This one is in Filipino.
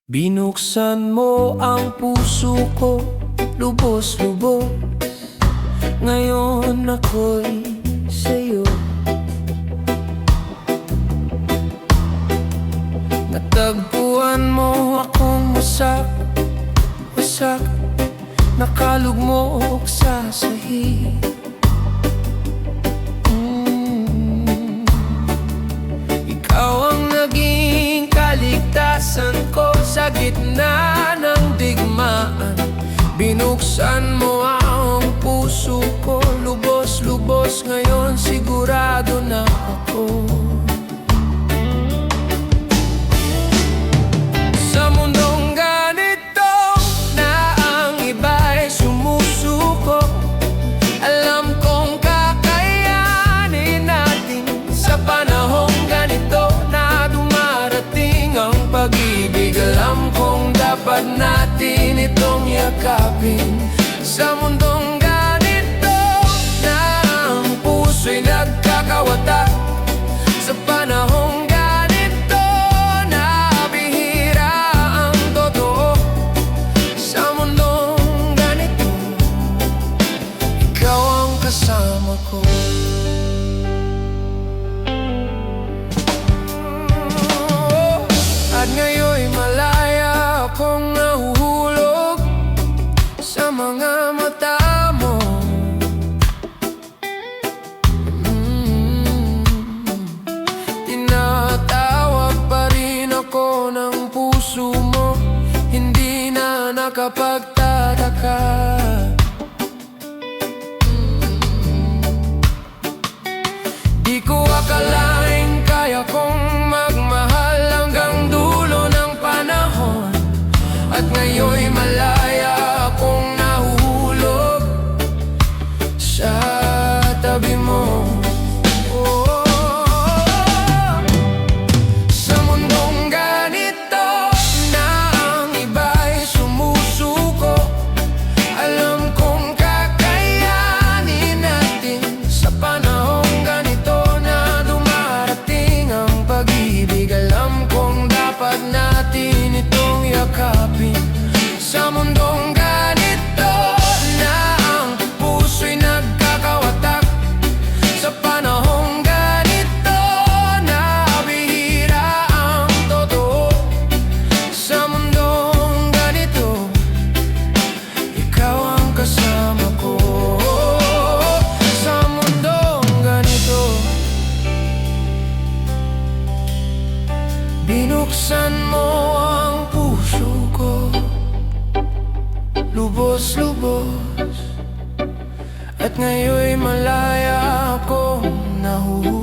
Binuksan mo ang puso ko, lubos-lubos. Ngayon ako'y sa'yo. Natagpuan mo akong wasak, nakalugmok sa sahig. Ikaw ang naging kaligtasan ko sa gitna ng digmaan. Binuksan mo ang puso ko, lubos-lubos. Ngayon sigurado na ako. Sa mundong ganito na ang iba'y sumusuko, alam kong kakayanin natin. Sa panahong ganito na dumarating ang pag-ibig, alam kong dapat natin itong yakapin. Sa mundong ganito na ang puso'y nagkakawatak, sa panahong ganito na bihira ang totoo. Sa mundong ganito, ikaw ang kasama ko. At ngayon'y malaya akong nahuhulog sa mga mata mo. Tinatawag pa rin ako ng puso mo, hindi na nakapagtataka. Di ko akalaing kaya kong magmahal hanggang dulo ng panahon. At ngayon'y malaya akong nahuhulog sa tabi mo. Sa mundong ganito na ang iba'y sumusuko, alam kong kakayanin natin. Sa panahong ganito na dumarating ang pag-ibig, alam kong dapat natin itong yakapin. Sa mundong ganito na ang puso'y nagkakawatak, sa panahong ganito na bihira ang totoo. Sa mundong ganito, ikaw ang kasama ko. Sa mundong ganito, binuksan mo ang puso ko, lubos-lubos. At ngayon'y malaya akong nahuhulog